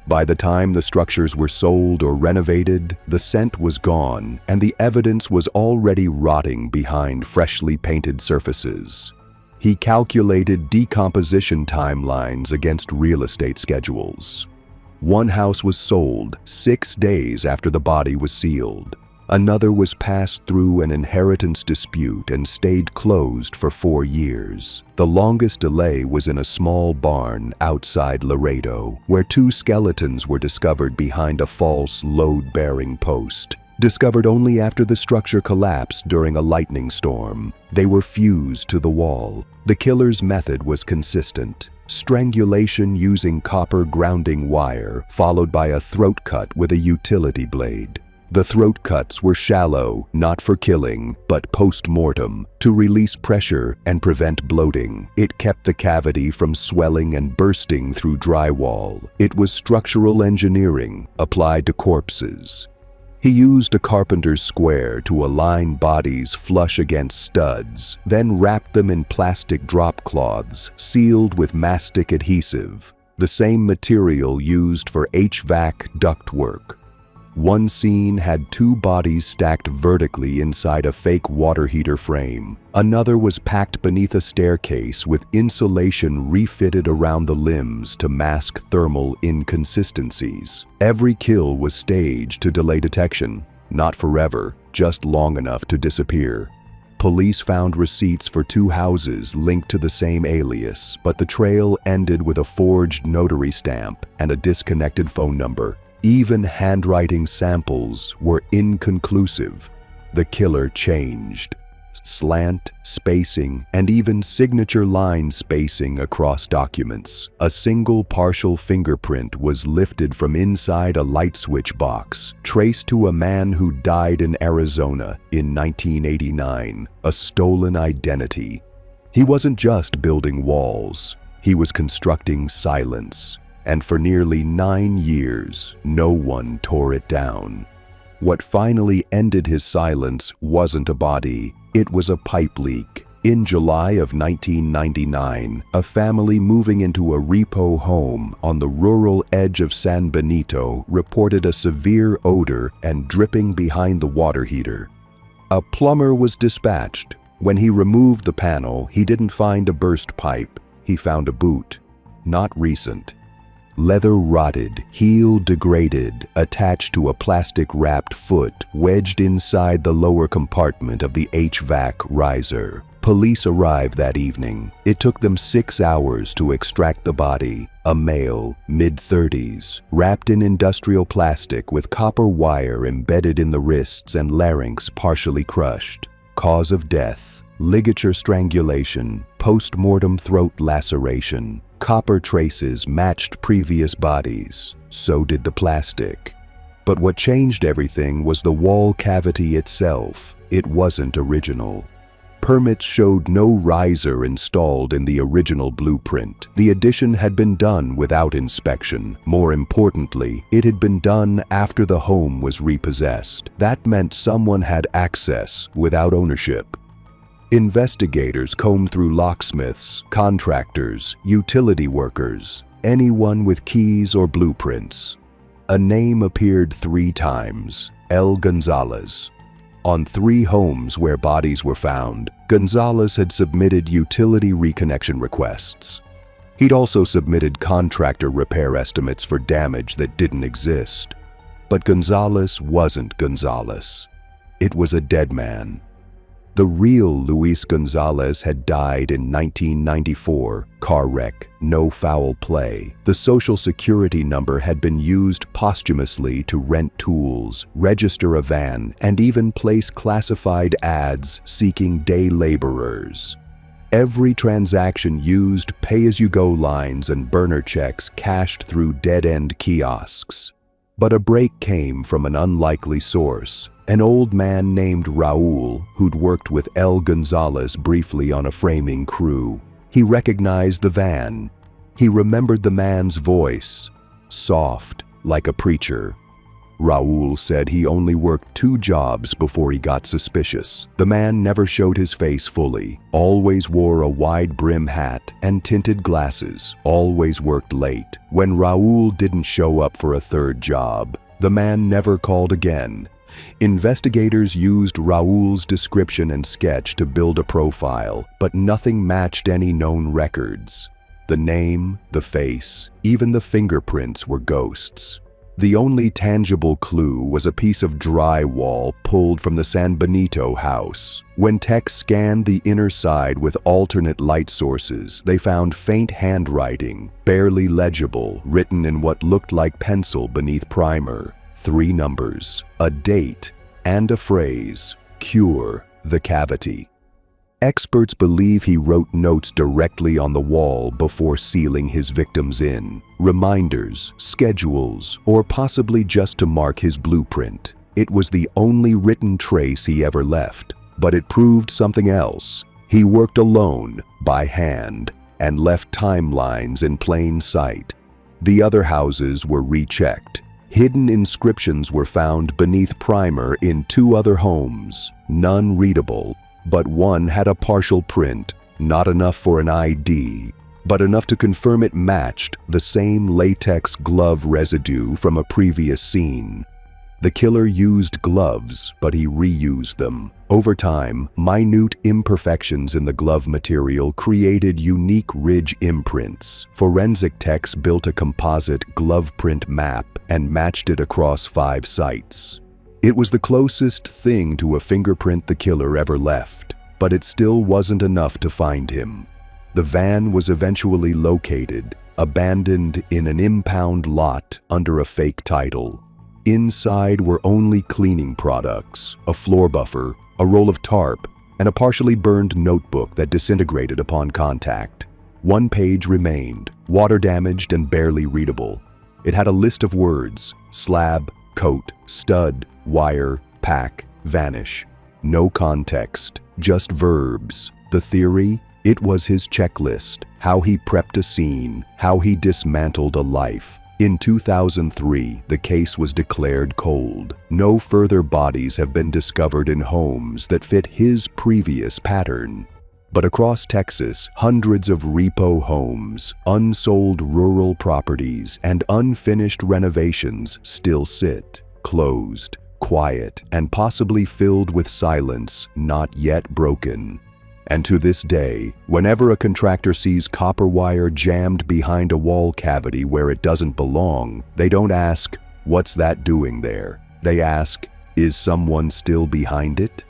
By the time the structures were sold or renovated, the scent was gone, and the evidence was already rotting behind freshly painted surfaces. He calculated decomposition timelines against real estate schedules. One house was sold 6 days after the body was sealed. Another was passed through an inheritance dispute and stayed closed for 4 years. The longest delay was in a small barn outside Laredo, where 2 skeletons were discovered behind a false load-bearing post. Discovered only after the structure collapsed during a lightning storm. They were fused to the wall. The killer's method was consistent. Strangulation using copper grounding wire, followed by a throat cut with a utility blade. The throat cuts were shallow, not for killing, but post-mortem, to release pressure and prevent bloating. It kept the cavity from swelling and bursting through drywall. It was structural engineering applied to corpses. He used a carpenter's square to align bodies flush against studs, then wrapped them in plastic drop cloths, sealed with mastic adhesive, the same material used for HVAC ductwork. One scene had 2 bodies stacked vertically inside a fake water heater frame. Another was packed beneath a staircase with insulation refitted around the limbs to mask thermal inconsistencies. Every kill was staged to delay detection. Not forever, just long enough to disappear. Police found receipts for 2 houses linked to the same alias, but the trail ended with a forged notary stamp and a disconnected phone number. Even handwriting samples were inconclusive. The killer changed. Slant, spacing, and even signature line spacing across documents. A single partial fingerprint was lifted from inside a light switch box, traced to a man who died in Arizona in 1989, a stolen identity. He wasn't just building walls, he was constructing silence. And for nearly 9 years, no one tore it down. What finally ended his silence wasn't a body, it was a pipe leak. In July of 1999, a family moving into a repo home on the rural edge of San Benito reported a severe odor and dripping behind the water heater. A plumber was dispatched. When he removed the panel, he didn't find a burst pipe. He found a boot. Not recent. Leather rotted, heel degraded, attached to a plastic-wrapped foot wedged inside the lower compartment of the HVAC riser. Police arrived that evening. It took them 6 hours to extract the body, a male, mid-30s, wrapped in industrial plastic with copper wire embedded in the wrists and larynx partially crushed. Cause of death: ligature strangulation, post-mortem throat laceration. Copper traces matched previous bodies. So did the plastic. But what changed everything was the wall cavity itself. It wasn't original. Permits showed no riser installed in the original blueprint. The addition had been done without inspection. More importantly, it had been done after the home was repossessed. That meant someone had access without ownership. Investigators combed through locksmiths, contractors, utility workers, anyone with keys or blueprints. A name appeared 3 times: L. Gonzalez. On 3 homes where bodies were found, Gonzalez had submitted utility reconnection requests. He'd also submitted contractor repair estimates for damage that didn't exist. But Gonzalez wasn't Gonzalez. It was a dead man. The real Luis Gonzalez had died in 1994, car wreck, no foul play. The Social Security number had been used posthumously to rent tools, register a van, and even place classified ads seeking day laborers. Every transaction used pay-as-you-go lines and burner checks cashed through dead-end kiosks. But a break came from an unlikely source. An old man named Raul, who'd worked with L. Gonzalez briefly on a framing crew. He recognized the van. He remembered the man's voice, soft, like a preacher. Raul said he only worked 2 jobs before he got suspicious. The man never showed his face fully, always wore a wide brim hat and tinted glasses, always worked late. When Raul didn't show up for a 3rd job, the man never called again. Investigators used Raul's description and sketch to build a profile, but nothing matched any known records. The name, the face, even the fingerprints were ghosts. The only tangible clue was a piece of drywall pulled from the San Benito house. When techs scanned the inner side with alternate light sources, they found faint handwriting, barely legible, written in what looked like pencil beneath primer. 3 numbers, a date, and a phrase: cure the cavity. Experts believe he wrote notes directly on the wall before sealing his victims in. Reminders, schedules, or possibly just to mark his blueprint. It was the only written trace he ever left, but it proved something else. He worked alone, by hand, and left timelines in plain sight. The other houses were rechecked. Hidden inscriptions were found beneath primer in 2 other homes, none readable, but one had a partial print, not enough for an ID, but enough to confirm it matched the same latex glove residue from a previous scene. The killer used gloves, but he reused them. Over time, minute imperfections in the glove material created unique ridge imprints. Forensic techs built a composite glove print map and matched it across 5 sites. It was the closest thing to a fingerprint the killer ever left, but it still wasn't enough to find him. The van was eventually located, abandoned in an impound lot under a fake title. Inside were only cleaning products, a floor buffer, a roll of tarp, and a partially burned notebook that disintegrated upon contact. 1 page remained, water-damaged and barely readable. It had a list of words: slab, coat, stud, wire, pack, vanish. No context, just verbs. The theory? It was his checklist, how he prepped a scene, how he dismantled a life. In 2003, the case was declared cold. No further bodies have been discovered in homes that fit his previous pattern. But across Texas, hundreds of repo homes, unsold rural properties, and unfinished renovations still sit, closed, quiet, and possibly filled with silence not yet broken. And to this day, whenever a contractor sees copper wire jammed behind a wall cavity where it doesn't belong, they don't ask, "What's that doing there?" They ask, "Is someone still behind it?"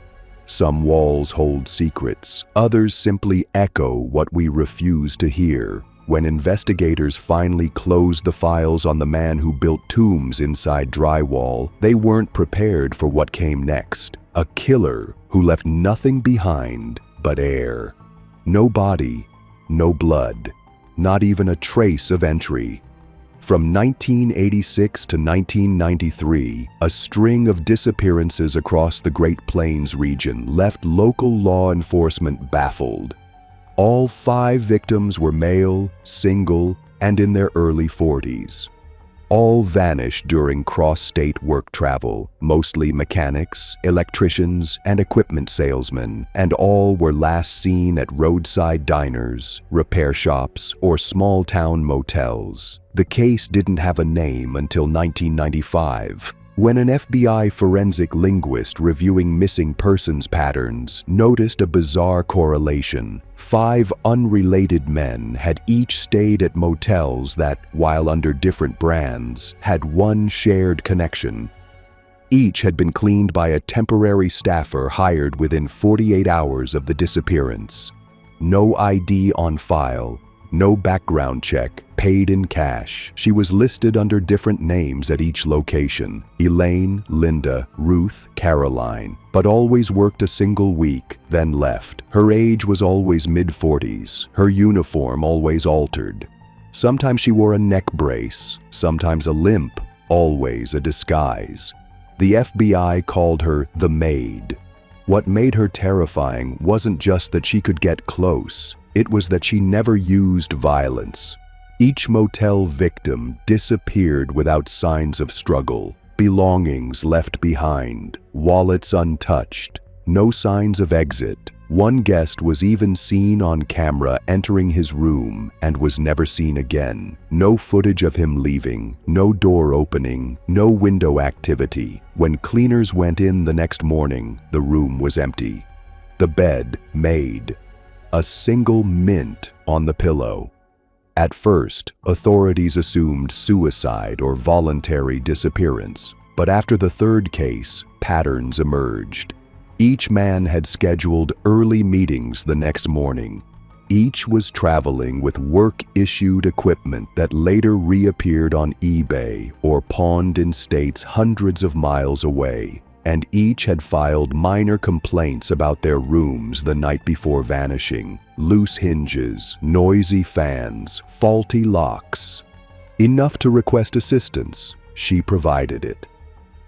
Some walls hold secrets, others simply echo what we refuse to hear. When investigators finally closed the files on the man who built tombs inside drywall, they weren't prepared for what came next. A killer who left nothing behind but air. No body, no blood, not even a trace of entry. From 1986 to 1993, a string of disappearances across the Great Plains region left local law enforcement baffled. All 5 victims were male, single, and in their early 40s. All vanished during cross-state work travel, mostly mechanics, electricians, and equipment salesmen, and all were last seen at roadside diners, repair shops, or small-town motels. The case didn't have a name until 1995, when an FBI forensic linguist reviewing missing persons patterns noticed a bizarre correlation. 5 unrelated men had each stayed at motels that, while under different brands, had one shared connection. Each had been cleaned by a temporary staffer hired within 48 hours of the disappearance. No ID on file, no background check, paid in cash. She was listed under different names at each location: Elaine, Linda, Ruth, Caroline, but always worked a single week, then left. Her age was always mid-40s, her uniform always altered. Sometimes she wore a neck brace, sometimes a limp, always a disguise. The FBI called her the Maid. What made her terrifying wasn't just that she could get close, it was that she never used violence. Each motel victim disappeared without signs of struggle, belongings left behind, wallets untouched, no signs of exit. One guest was even seen on camera entering his room and was never seen again. No footage of him leaving, no door opening, no window activity. When cleaners went in the next morning, the room was empty. The bed made. A single mint on the pillow. At first, authorities assumed suicide or voluntary disappearance, but after the 3rd case, patterns emerged. Each man had scheduled early meetings the next morning. Each was traveling with work-issued equipment that later reappeared on eBay or pawned in states hundreds of miles away. And each had filed minor complaints about their rooms the night before vanishing. Loose hinges, noisy fans, faulty locks. Enough to request assistance. She provided it.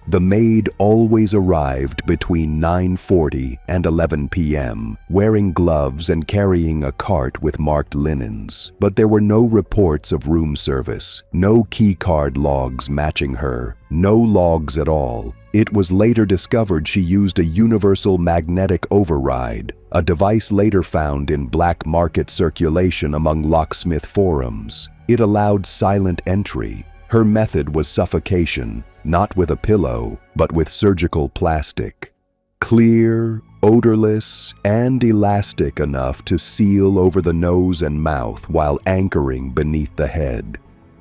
The maid always arrived between 9:40 and 11 p.m., wearing gloves and carrying a cart with marked linens. But there were no reports of room service, no keycard logs matching her, no logs at all. It was later discovered she used a universal magnetic override, a device later found in black market circulation among locksmith forums. It allowed silent entry. Her method was suffocation, not with a pillow, but with surgical plastic. Clear, odorless, and elastic enough to seal over the nose and mouth while anchoring beneath the head.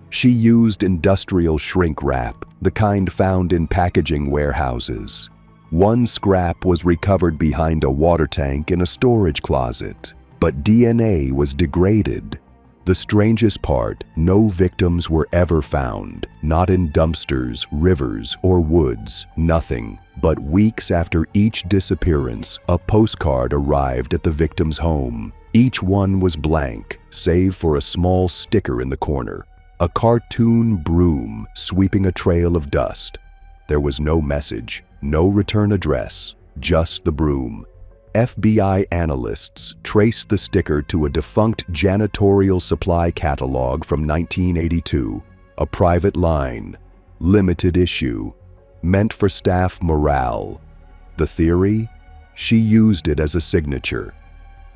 She used industrial shrink wrap, the kind found in packaging warehouses. One scrap was recovered behind a water tank in a storage closet, but DNA was degraded. The strangest part, no victims were ever found, not in dumpsters, rivers, or woods, nothing. But weeks after each disappearance, a postcard arrived at the victim's home. Each one was blank, save for a small sticker in the corner, a cartoon broom sweeping a trail of dust. There was no message, no return address, just the broom. FBI analysts traced the sticker to a defunct janitorial supply catalog from 1982, a private line, limited issue, meant for staff morale. The theory? She used it as a signature,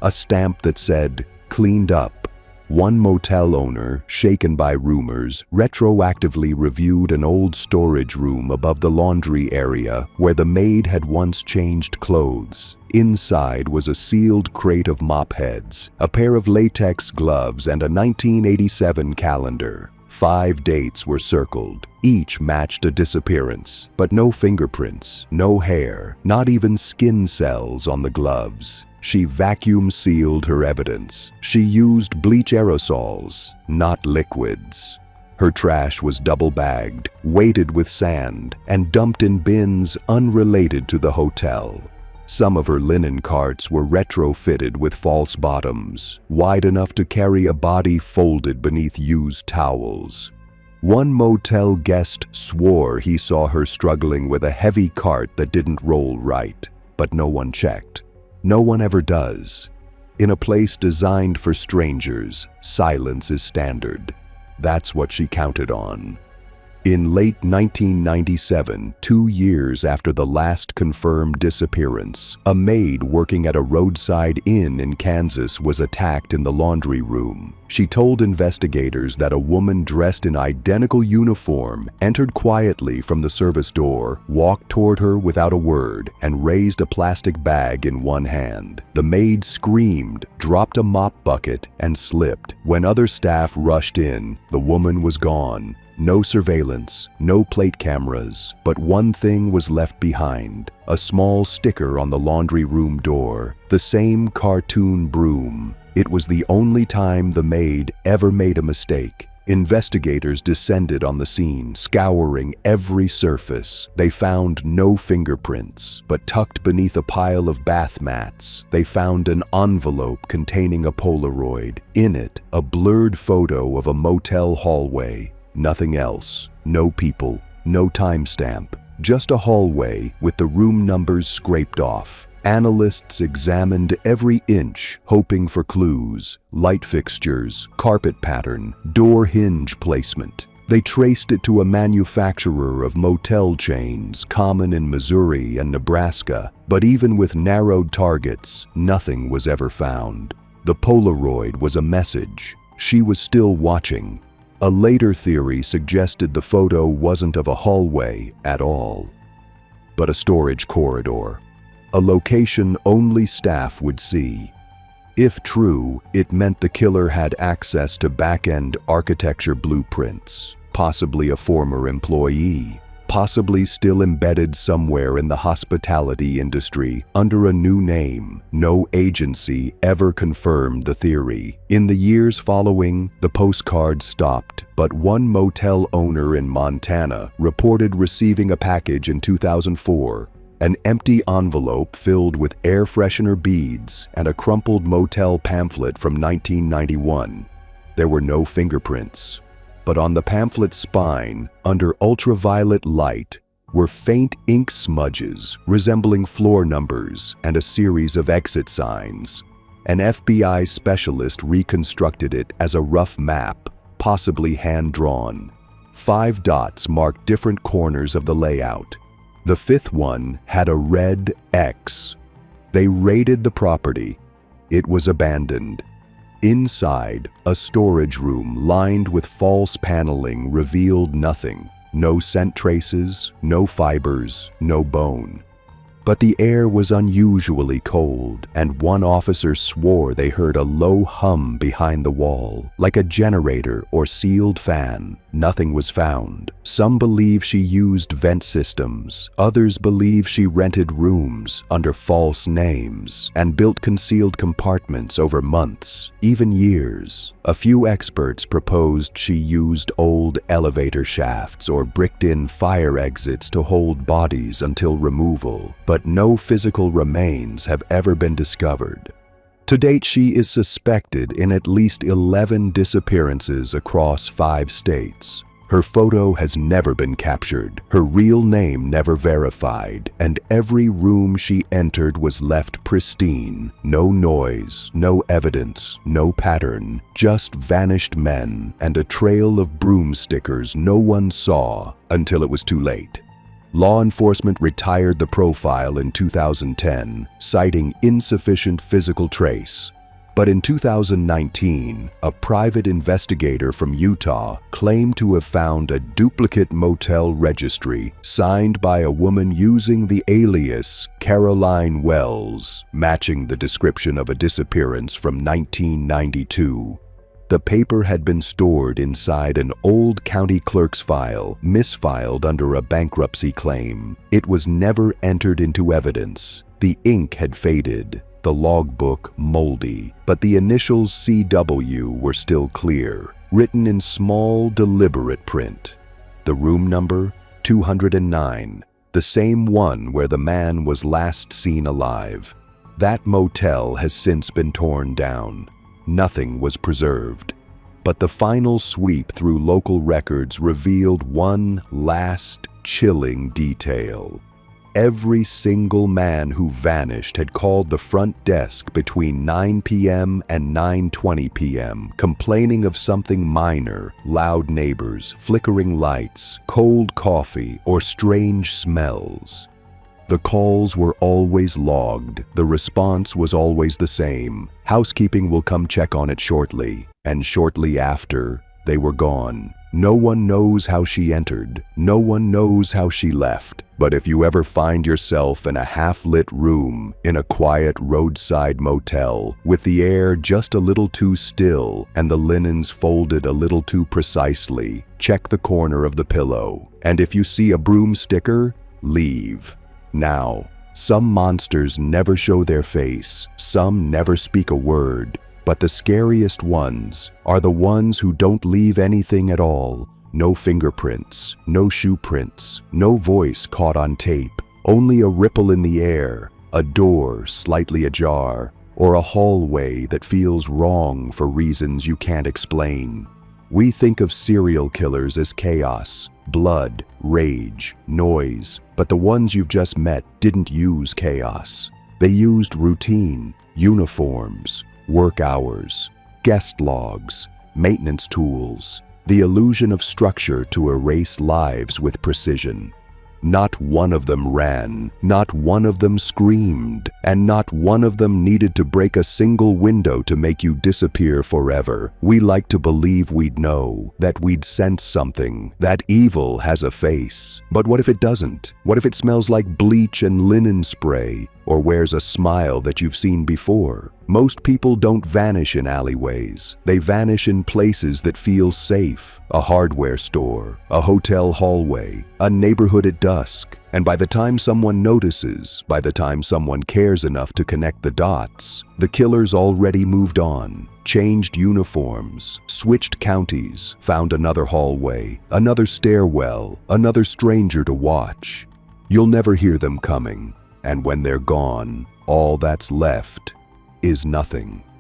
a stamp that said, "Cleaned up." One motel owner, shaken by rumors, retroactively reviewed an old storage room above the laundry area where the maid had once changed clothes. Inside was a sealed crate of mop heads, a pair of latex gloves, and a 1987 calendar. 5 dates were circled. Each matched a disappearance, but no fingerprints, no hair, not even skin cells on the gloves. She vacuum sealed her evidence. She used bleach aerosols, not liquids. Her trash was double-bagged, weighted with sand, and dumped in bins unrelated to the hotel. Some of her linen carts were retrofitted with false bottoms, wide enough to carry a body folded beneath used towels. One motel guest swore he saw her struggling with a heavy cart that didn't roll right, but no one checked. No one ever does. In a place designed for strangers, silence is standard. That's what she counted on. In late 1997, 2 years after the last confirmed disappearance, a maid working at a roadside inn in Kansas was attacked in the laundry room. She told investigators that a woman dressed in identical uniform entered quietly from the service door, walked toward her without a word, and raised a plastic bag in one hand. The maid screamed, dropped a mop bucket, and slipped. When other staff rushed in, the woman was gone. No surveillance, no plate cameras, but one thing was left behind: a small sticker on the laundry room door, the same cartoon broom. It was the only time the maid ever made a mistake. Investigators descended on the scene, scouring every surface. They found no fingerprints, but tucked beneath a pile of bath mats, they found an envelope containing a Polaroid. In it, a blurred photo of a motel hallway. Nothing else, no people, no timestamp, just a hallway with the room numbers scraped off. Analysts examined every inch, hoping for clues: light fixtures, carpet pattern, door hinge placement. They traced it to a manufacturer of motel chains common in Missouri and Nebraska, but even with narrowed targets, nothing was ever found. The Polaroid was a message. She was still watching. A later theory suggested the photo wasn't of a hallway at all, but a storage corridor, a location only staff would see. If true, it meant the killer had access to back-end architecture blueprints, possibly a former employee, possibly still embedded somewhere in the hospitality industry under a new name. No agency ever confirmed the theory. In the years following, the postcards stopped, but one motel owner in Montana reported receiving a package in 2004, an empty envelope filled with air freshener beads and a crumpled motel pamphlet from 1991. There were no fingerprints, but on the pamphlet's spine, under ultraviolet light, were faint ink smudges resembling floor numbers and a series of exit signs. An FBI specialist reconstructed it as a rough map, possibly hand-drawn. 5 dots marked different corners of the layout. The 5th one had a red X. They raided the property. It was abandoned. Inside, a storage room lined with false paneling revealed nothing. No scent traces, no fibers, no bone. But the air was unusually cold, and one officer swore they heard a low hum behind the wall, like a generator or sealed fan. Nothing was found. Some believe she used vent systems. Others believe she rented rooms under false names and built concealed compartments over months, even years. A few experts proposed she used old elevator shafts or bricked-in fire exits to hold bodies until removal, but no physical remains have ever been discovered. To date, she is suspected in at least 11 disappearances across 5 states. Her photo has never been captured, her real name never verified, and every room she entered was left pristine. No noise, no evidence, no pattern, just vanished men and a trail of broomstickers no one saw until it was too late. Law enforcement retired the profile in 2010, citing insufficient physical trace. But in 2019, a private investigator from Utah claimed to have found a duplicate motel registry signed by a woman using the alias Caroline Wells, matching the description of a disappearance from 1992. The paper had been stored inside an old county clerk's file, misfiled under a bankruptcy claim. It was never entered into evidence. The ink had faded, the logbook moldy, but the initials CW were still clear, written in small, deliberate print. The room number, 209, the same one where the man was last seen alive. That motel has since been torn down. Nothing was preserved. But the final sweep through local records revealed one last chilling detail. Every single man who vanished had called the front desk between 9 p.m. and 9:20 p.m., complaining of something minor: loud neighbors, flickering lights, cold coffee, or strange smells. The calls were always logged. The response was always the same: housekeeping will come check on it shortly. And shortly after, they were gone. No one knows how she entered. No one knows how she left. But if you ever find yourself in a half-lit room in a quiet roadside motel, with the air just a little too still and the linens folded a little too precisely, check the corner of the pillow. And if you see a broomsticker, leave. Now, some monsters never show their face, some never speak a word, but the scariest ones are the ones who don't leave anything at all. No fingerprints, no shoe prints, no voice caught on tape, only a ripple in the air, a door slightly ajar, or a hallway that feels wrong for reasons you can't explain. We think of serial killers as chaos, blood, rage, noise, but the ones you've just met didn't use chaos. They used routine, uniforms, work hours, guest logs, maintenance tools, the illusion of structure to erase lives with precision. Not one of them ran, not one of them screamed, and not one of them needed to break a single window to make you disappear forever. We like to believe we'd know, that we'd sense something, that evil has a face. But what if it doesn't? What if it smells like bleach and linen spray, or wears a smile that you've seen before? Most people don't vanish in alleyways. They vanish in places that feel safe: a hardware store, a hotel hallway, a neighborhood at dusk. And by the time someone notices, by the time someone cares enough to connect the dots, the killer's already moved on, changed uniforms, switched counties, found another hallway, another stairwell, another stranger to watch. You'll never hear them coming, and when they're gone, all that's left is nothing.